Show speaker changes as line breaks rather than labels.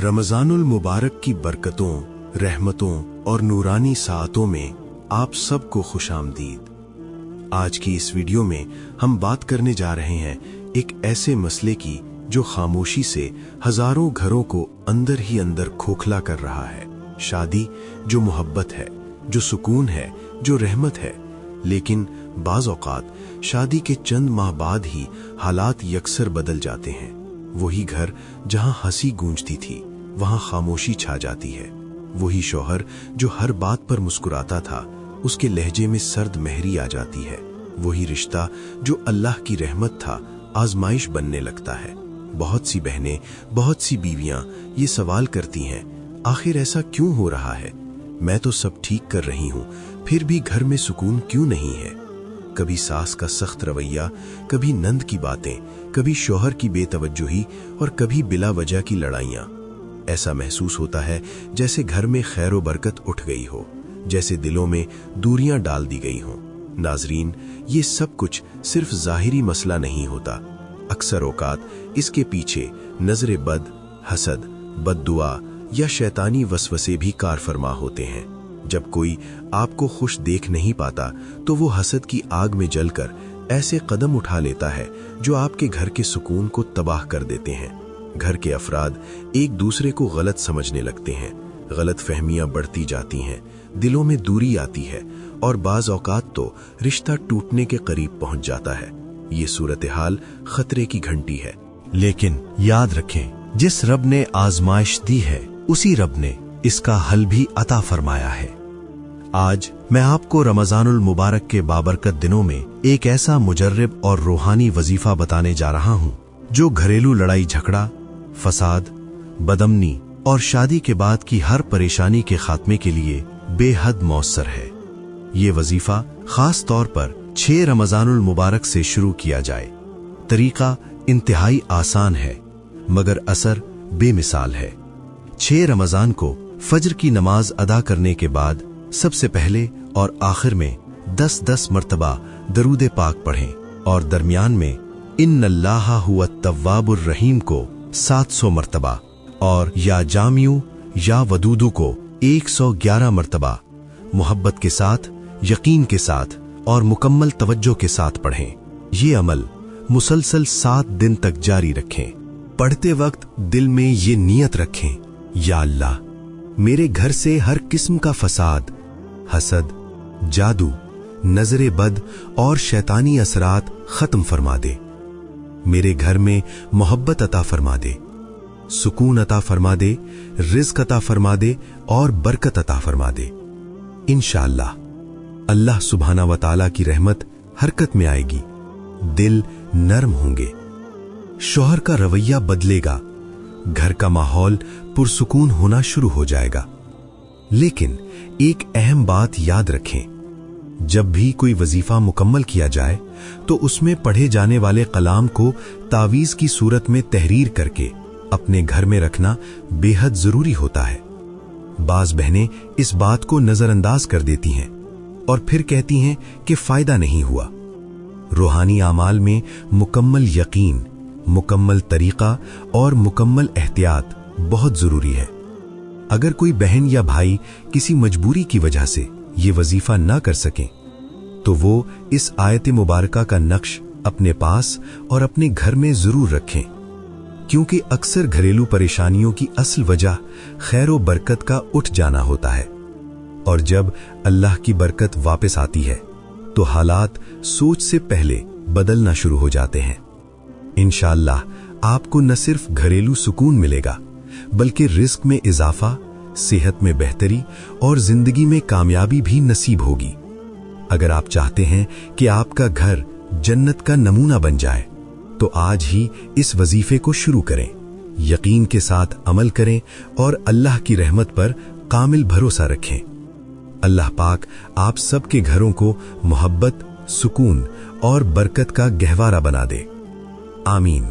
रमज़ानुल मुबारक की बरकतों, रहमतों और नूरानी साअतों में आप सबको खुशामदीद। आज की इस वीडियो में हम बात करने जा रहे हैं एक ऐसे मसले की जो खामोशी से हजारों घरों को अंदर ही अंदर खोखला कर रहा है। शादी जो मोहब्बत है, जो सुकून है, जो रहमत है, लेकिन बाज़ औक़ात शादी के चंद माह बाद ही हालात यकसर बदल जाते हैं। वही घर जहां हंसी गूंजती थी वहां खामोशी छा जाती है। वही शौहर जो हर बात पर मुस्कुराता था उसके लहजे में सर्द मेहरी आ जाती है। वही रिश्ता जो अल्लाह की रहमत था आजमाइश बनने लगता है। बहुत सी बहनें, बहुत सी बीवियां ये सवाल करती हैं, आखिर ऐसा क्यों हो रहा है? मैं तो सब ठीक कर रही हूं, फिर भी घर में सुकून क्यों नहीं है? कभी सास का सख्त रवैया, कभी नंद की बातें, कभी शौहर की बेतवज्जुही और कभी बिला वजह की लड़ाइयां। ऐसा महसूस होता है जैसे घर में खैर व बरकत उठ गई हो, जैसे दिलों में दूरियां डाल दी गई हों। नाजरीन, ये सब कुछ सिर्फ जाहिरी मसला नहीं होता। अक्सर औकात इसके पीछे नजरे बद, हसद, बद्दुआ या शैतानी वसवसे भी कारफरमा होते हैं। जब कोई आपको खुश देख नहीं पाता तो वो हसद की आग में जलकर ऐसे कदम उठा लेता है जो आपके घर के सुकून को तबाह कर देते हैं। घर के अफराद एक दूसरे को गलत समझने लगते हैं, गलत फहमियां बढ़ती जाती हैं, दिलों में दूरी आती है और बाज़ औकात तो रिश्ता टूटने के करीब पहुंच जाता है। ये सूरत हाल खतरे की घंटी है।
लेकिन याद रखें, जिस रब ने आजमाइश दी है उसी रब ने इसका हल भी अता फरमाया है। आज मैं आपको रमज़ानुल मुबारक के बाबरकत दिनों में एक ऐसा मुजर्रब और रूहानी वजीफा बताने जा रहा हूं जो घरेलू लड़ाई झगड़ा, फसाद, बदअमनी और शादी के बाद की हर परेशानी के खात्मे के लिए बेहद मौसर है। ये वजीफा खास तौर पर 6 रमज़ानुल मुबारक से शुरू किया जाए। तरीका इंतहाई आसान है मगर असर बेमिसाल है। 6 रमज़ान को फज्र की नमाज अदा करने के बाद सबसे पहले और आखिर में 10-10 मर्तबा दरूद पाक पढ़ें और दरमियान में इन्नल्लाहा हुवा तव्वाबुर रहीम को 700 मर्तबा और या जामियू या वदूदू को 111 मर्तबा मोहब्बत के साथ, यकीन के साथ और मुकम्मल तवज्जो के साथ पढ़ें। ये अमल मुसलसल 7 दिन तक जारी रखें। पढ़ते वक्त दिल में ये नियत रखें, या अल्लाह, मेरे घर से हर किस्म का फसाद, हसद, जादू, नजरे बद और शैतानी असरात खत्म फरमा दे। मेरे घर में मोहब्बत अता फरमा दे, सुकून अता फरमा दे, रिज़्क अता फरमा दे और बरकत अता फरमा दे। इंशाअल्लाह अल्लाह सुब्हाना व तआला की रहमत हरकत में आएगी, दिल नरम होंगे, शौहर का रवैया बदलेगा, घर का माहौल पुरसुकून होना शुरू हो जाएगा। लेकिन एक अहम बात याद रखें, जब भी कोई वजीफा मुकम्मल किया जाए तो उसमें पढ़े जाने वाले कलाम को तावीज़ की सूरत में तहरीर करके अपने घर में रखना बेहद जरूरी होता है। बाज बहनें इस बात को नजरअंदाज कर देती हैं और फिर कहती हैं कि फायदा नहीं हुआ। रूहानी आमाल में मुकम्मल यकीन, मुकम्मल तरीका और मुकम्मल एहतियात बहुत जरूरी है। अगर कोई बहन या भाई किसी मजबूरी की वजह से ये वजीफा ना कर सकें तो वो इस आयत मुबारका का नक्श अपने पास और अपने घर में जरूर रखें, क्योंकि अक्सर घरेलू परेशानियों की असल वजह खैर व बरकत का उठ जाना होता है। और जब अल्लाह की बरकत वापस आती है तो हालात सोच से पहले बदलना शुरू हो जाते हैं। इंशाअल्लाह आपको न सिर्फ घरेलू सुकून मिलेगा बल्कि रिस्क में इजाफा, सेहत में बेहतरी और जिंदगी में कामयाबी भी नसीब होगी। अगर आप चाहते हैं कि आपका घर जन्नत का नमूना बन जाए तो आज ही इस वजीफे को शुरू करें, यकीन के साथ अमल करें और अल्लाह की रहमत पर कामिल भरोसा रखें। अल्लाह पाक आप सबके घरों को मोहब्बत, सुकून और बरकत का गहवारा बना दे। आमीन।